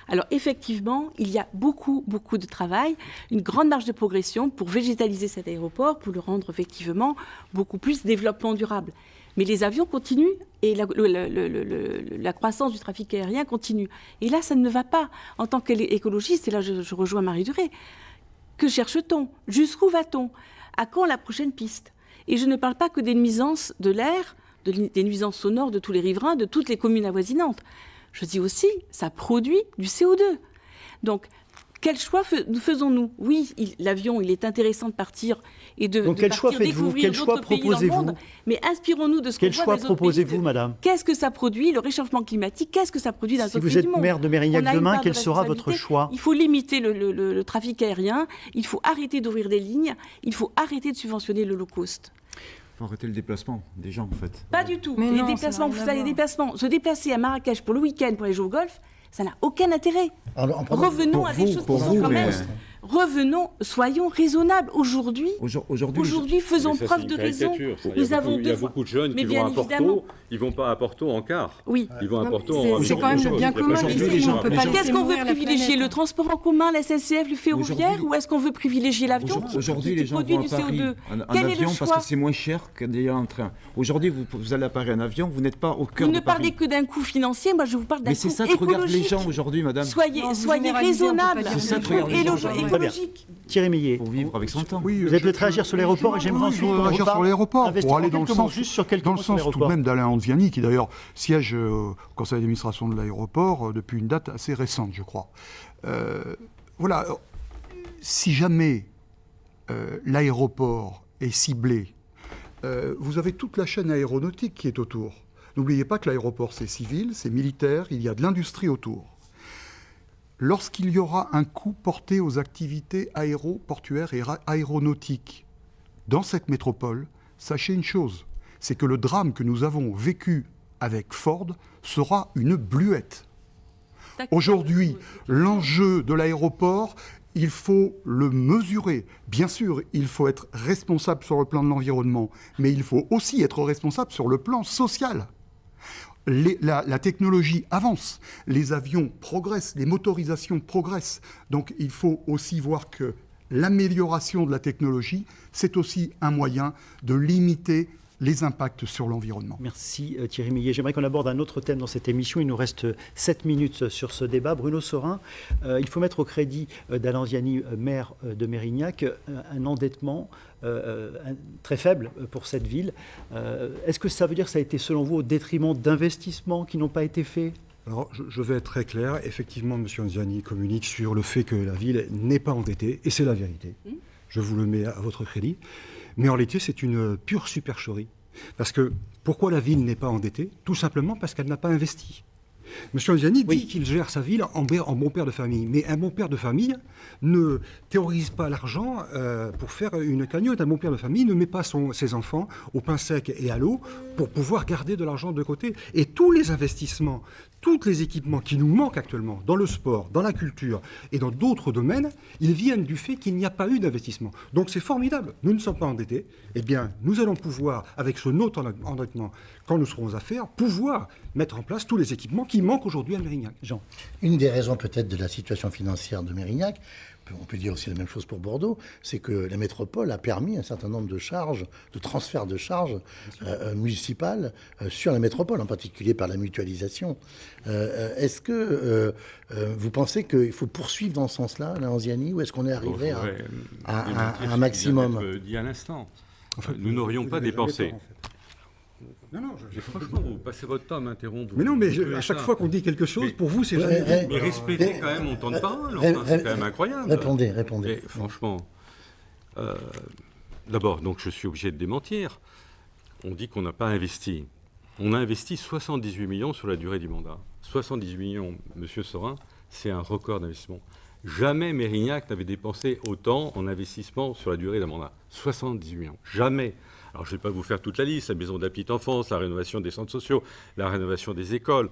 Alors effectivement, il y a beaucoup de travail, une grande marge de progression pour végétaliser cet aéroport, pour le rendre effectivement beaucoup plus développement durable. Mais les avions continuent et la croissance du trafic aérien continue. Et là, ça ne va pas. En tant qu'écologiste, et là je rejoins Marie Duré, que cherche-t-on? Jusqu'où va-t-on? À quand la prochaine piste? Et je ne parle pas que des nuisances de l'air, des nuisances sonores de tous les riverains, de toutes les communes avoisinantes. Je dis aussi, ça produit du CO2. Donc, quel choix faisons-nous? Oui, l'avion, il est intéressant de partir et de quel choix faites-vous? Quel choix proposez-vous? Mais inspirons-nous de ce Quel qu'on voit choix dans les autres proposez-vous, pays. madame? Qu'est-ce que ça produit, le réchauffement climatique? Qu'est-ce que ça produit dans Si d'autres vous pays êtes du monde? maire de Mérignac On a une demain, part de quel sera votre responsabilité. choix? Il faut limiter le trafic aérien, il faut arrêter d'ouvrir des lignes, il faut arrêter de subventionner le low cost. Il faut arrêter le déplacement des gens, en fait. Pas du tout. Mais Les non, déplacements, ça n'a rien à voir. se déplacer à Marrakech pour le week-end pour aller jouer au golf, ça n'a aucun intérêt. Revenons à des choses qui sont quand même... Revenons, soyons raisonnables. Aujourd'hui, faisons preuve de raison. Il y a beaucoup de jeunes qui vont à Porto, ils ne vont pas à Porto en car. Oui. Ils vont à Porto en... C'est quand même le bien commun. Qu'est-ce qu'on veut privilégier? Le transport en commun, la SNCF, le ferroviaire, ou est-ce qu'on veut privilégier l'avion Aujourd'hui, les gens vont à Paris en avion parce que c'est moins cher que d'aller en train. Aujourd'hui, vous allez à Paris en avion, vous n'êtes pas au cœur de Paris. Vous ne Paris. parlez que d'un coût financier, moi je vous parle d'un coût écologique. Mais c'est ça que regardent les gens aujourd'hui, madame. Soyez raisonnables. C'est ça que regardent les gens. Très bien. Thierry Millet, Pour vivre avec son temps. Oui, vous êtes peut-être réagir sur l'aéroport et j'aimerais ensuite réagir sur l'aéroport pour aller dans le sens, juste sur quelques dans le mots sur sens tout l'aéroport. de même d'Alain Anziani, qui d'ailleurs siège au conseil d'administration de l'aéroport depuis une date assez récente, je crois. Voilà, si jamais l'aéroport est ciblé, vous avez toute la chaîne aéronautique qui est autour. N'oubliez pas que l'aéroport, c'est civil, c'est militaire, il y a de l'industrie autour. Lorsqu'il y aura un coût porté aux activités aéroportuaires et aéronautiques dans cette métropole, sachez une chose, c'est que le drame que nous avons vécu avec Ford sera une bluette. Aujourd'hui, l'enjeu de l'aéroport, il faut le mesurer. Bien sûr, il faut être responsable sur le plan de l'environnement, mais il faut aussi être responsable sur le plan social. La technologie avance, les avions progressent, les motorisations progressent. Donc il faut aussi voir que l'amélioration de la technologie, c'est aussi un moyen de limiter les impacts sur l'environnement. Merci Thierry Millet. J'aimerais qu'on aborde un autre thème dans cette émission. Il nous reste 7 minutes sur ce débat. Bruno Saurin, il faut mettre au crédit d'Alain Anziani, maire de Mérignac, un endettement très faible pour cette ville. Est-ce que ça veut dire que ça a été, selon vous, au détriment d'investissements qui n'ont pas été faits ? Alors, je vais être très clair. Effectivement, M. Anziani communique sur le fait que la ville n'est pas endettée, et c'est la vérité. Je vous le mets à votre crédit. Mais en réalité, c'est une pure supercherie. Parce que, pourquoi la ville n'est pas endettée? Tout simplement parce qu'elle n'a pas investi. M. Anziani dit qu'il gère sa ville en bon père de famille. Mais un bon père de famille ne théorise pas l'argent pour faire une cagnotte. Un bon père de famille ne met pas ses enfants au pain sec et à l'eau pour pouvoir garder de l'argent de côté. Et tous les investissements, tous les équipements qui nous manquent actuellement dans le sport, dans la culture et dans d'autres domaines, ils viennent du fait qu'il n'y a pas eu d'investissement. Donc c'est formidable. Nous ne sommes pas endettés. Eh bien, nous allons pouvoir, avec ce notre endettement, quand nous serons à faire, pouvoir mettre en place tous les équipements qui manquent aujourd'hui à Mérignac. Jean. Une des raisons peut-être de la situation financière de Mérignac, on peut dire aussi la même chose pour Bordeaux, c'est que la métropole a permis un certain nombre de charges, de transferts de charges municipales sur la métropole, en particulier par la mutualisation. Est-ce que vous pensez qu'il faut poursuivre dans ce sens-là, Anziani, ou est-ce qu'on est arrivé à un maximum dit à l'instant. Nous n'aurions pas dépensé. Non, franchement, vous passez votre temps à m'interrompre. Mais non, mais à chaque fois qu'on dit quelque chose, pour vous, c'est jamais... Mais respectez quand même mon temps de parole, c'est quand même incroyable. Répondez. Mais, franchement, d'abord, donc je suis obligé de démentir. On dit qu'on n'a pas investi. On a investi 78 millions sur la durée du mandat. 78 millions, Monsieur Sorin, c'est un record d'investissement. Jamais Mérignac n'avait dépensé autant en investissement sur la durée d'un mandat. 78 millions. Jamais. Alors, je ne vais pas vous faire toute la liste, la maison de la petite enfance, la rénovation des centres sociaux, la rénovation des écoles,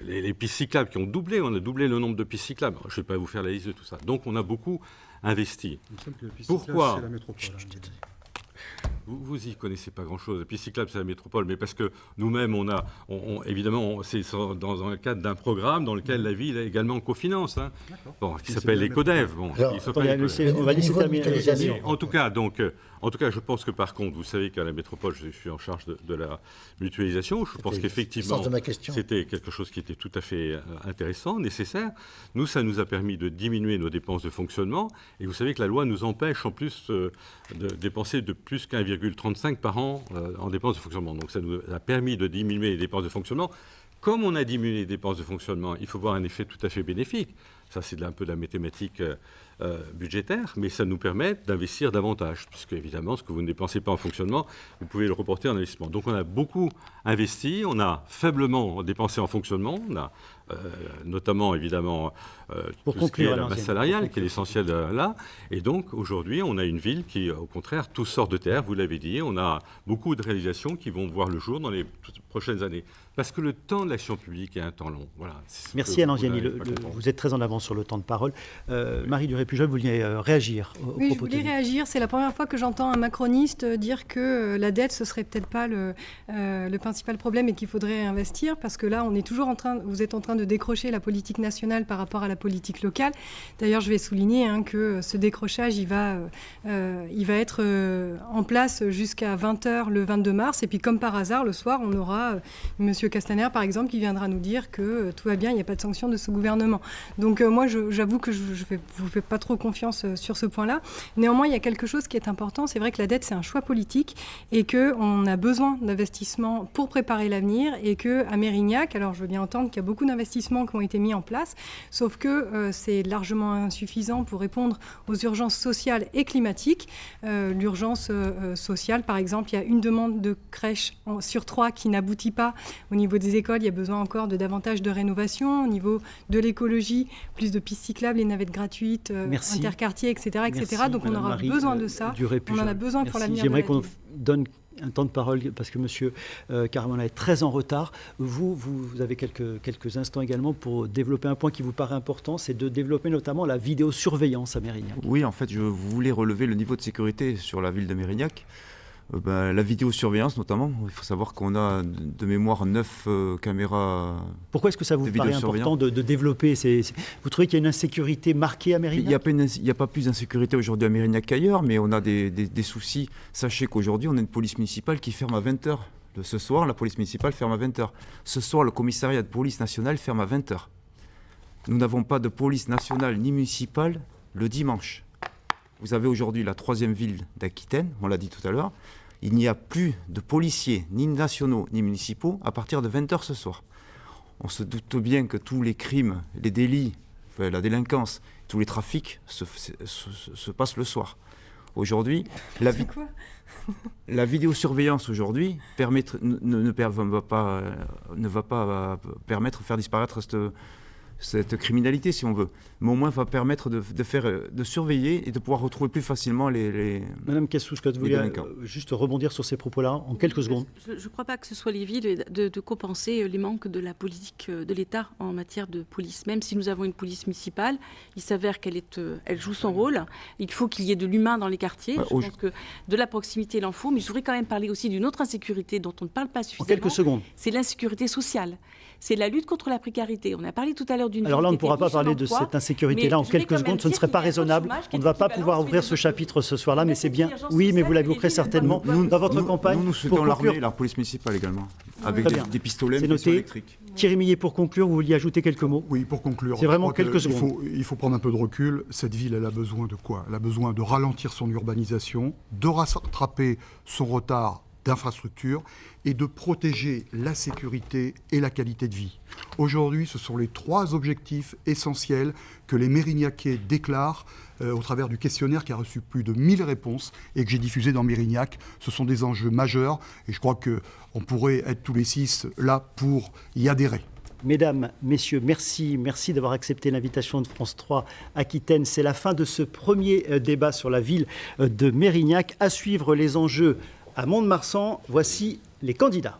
les pistes cyclables qui ont doublé, on a doublé le nombre de pistes cyclables. Je ne vais pas vous faire la liste de tout ça. Donc, on a beaucoup investi. Pourquoi ? Vous y connaissez pas grand-chose. Les pistes cyclables, c'est la métropole, mais parce que nous-mêmes, évidemment, c'est dans le cadre d'un programme dans lequel la ville est également cofinance, qui s'appelle l'EcoDev. On va laisser terminer. En tout cas, je pense que par contre, vous savez qu'à la métropole, je suis en charge de la mutualisation. Je pense qu'effectivement, c'était quelque chose qui était tout à fait intéressant, nécessaire. Nous, ça nous a permis de diminuer nos dépenses de fonctionnement. Et vous savez que la loi nous empêche en plus de dépenser de plus qu'1,35 par an en dépenses de fonctionnement. Donc ça nous a permis de diminuer les dépenses de fonctionnement. Comme on a diminué les dépenses de fonctionnement, il faut voir un effet tout à fait bénéfique. Ça, c'est un peu de la mathématique budgétaire, mais ça nous permet d'investir davantage, puisque évidemment, ce que vous ne dépensez pas en fonctionnement, vous pouvez le reporter en investissement. Donc on a beaucoup investi, on a faiblement dépensé en fonctionnement, on a notamment évidemment tout ce qui est la masse salariale, qui est l'essentiel là. Et donc aujourd'hui, on a une ville qui, au contraire, tout sort de terre, vous l'avez dit, on a beaucoup de réalisations qui vont voir le jour dans les prochaines années. Parce que le temps de l'action publique est un temps long. Voilà, merci Alain Anziani, vous êtes très en avance sur le temps de parole. Marie Duré-Pujol, vous vouliez réagir au Oui, propos je voulais réagir. C'est la première fois que j'entends un macroniste dire que la dette, ce serait peut-être pas le principal problème et qu'il faudrait investir, parce que là, vous êtes en train de décrocher la politique nationale par rapport à la politique locale. D'ailleurs, je vais souligner que ce décrochage, il va être en place jusqu'à 20h le 22 mars. Et puis, comme par hasard, le soir, on aura Monsieur Castaner, par exemple, qui viendra nous dire que tout va bien, il n'y a pas de sanction de ce gouvernement. Donc moi, j'avoue que je ne vous fais pas trop confiance sur ce point-là. Néanmoins, il y a quelque chose qui est important. C'est vrai que la dette, c'est un choix politique et qu'on a besoin d'investissements pour préparer l'avenir, et qu'à Mérignac, alors je veux bien entendre qu'il y a beaucoup d'investissements qui ont été mis en place, sauf que c'est largement insuffisant pour répondre aux urgences sociales et climatiques. L'urgence sociale, par exemple, il y a une demande de crèche sur 3 qui n'aboutit pas. Au niveau des écoles, il y a besoin encore de davantage de rénovation. Au niveau de l'écologie, plus de pistes cyclables, les navettes gratuites, interquartiers, etc. Donc on aura besoin de ça. On en a besoin pour l'avenir de la ville. J'aimerais qu'on donne un temps de parole parce que M. Caramona est très en retard. Vous avez quelques instants également pour développer un point qui vous paraît important, c'est de développer notamment la vidéosurveillance à Mérignac. Oui, en fait, je voulais relever le niveau de sécurité sur la ville de Mérignac. La vidéosurveillance notamment, il faut savoir qu'on a de mémoire 9 caméras. Pourquoi est-ce que ça vous paraît important de développer Vous trouvez qu'il y a une insécurité marquée à Mérignac ? Il n'y a pas plus d'insécurité aujourd'hui à Mérignac qu'ailleurs, mais on a des soucis. Sachez qu'aujourd'hui, on a une police municipale qui ferme à 20h. Ce soir, la police municipale ferme à 20h. Ce soir, le commissariat de police nationale ferme à 20h. Nous n'avons pas de police nationale ni municipale le dimanche. Vous avez aujourd'hui la 3e ville d'Aquitaine, on l'a dit tout à l'heure. Il n'y a plus de policiers, ni nationaux, ni municipaux, à partir de 20h ce soir. On se doute bien que tous les crimes, les délits, la délinquance, tous les trafics se passent le soir. Aujourd'hui, la vidéosurveillance aujourd'hui ne va pas permettre de faire disparaître cette criminalité, si on veut, mais au moins va permettre de surveiller et de pouvoir retrouver plus facilement les Madame Kassou-Scott, vous voulez juste rebondir sur ces propos-là en quelques secondes? Je ne crois pas que ce soit les villes de compenser les manques de la politique de l'État en matière de police. Même si nous avons une police municipale, il s'avère qu'elle joue son rôle. Il faut qu'il y ait de l'humain dans les quartiers. Je pense que de la proximité, il en faut. Mais je voudrais quand même parler aussi d'une autre insécurité dont on ne parle pas suffisamment. En quelques secondes. C'est l'insécurité sociale. C'est la lutte contre la précarité. On a parlé tout à l'heure d'une... Alors là, on ne pourra pas parler de cette insécurité-là en quelques secondes. Ce ne serait pas raisonnable. On ne va pas pouvoir ouvrir ce chapitre ce soir-là, mais c'est bien. Oui, mais vous l'évoquerez certainement dans votre campagne. Nous souhaitons l'armée et la police municipale également, avec des pistolets électriques. Thierry Millet, pour conclure, vous vouliez ajouter quelques mots? Oui, pour conclure. C'est vraiment quelques secondes. Il faut prendre un peu de recul. Cette ville, elle a besoin de quoi? Elle a besoin de ralentir son urbanisation, de rattraper son retard d'infrastructures et de protéger la sécurité et la qualité de vie. Aujourd'hui, ce sont les 3 objectifs essentiels que les Mérignacais déclarent au travers du questionnaire qui a reçu plus de 1000 réponses et que j'ai diffusé dans Mérignac. Ce sont des enjeux majeurs et je crois qu'on pourrait être tous les 6 là pour y adhérer. Mesdames, messieurs, merci d'avoir accepté l'invitation de France 3 Aquitaine. C'est la fin de ce premier débat sur la ville de Mérignac. À suivre les enjeux à Mont-de-Marsan. Voici les candidats.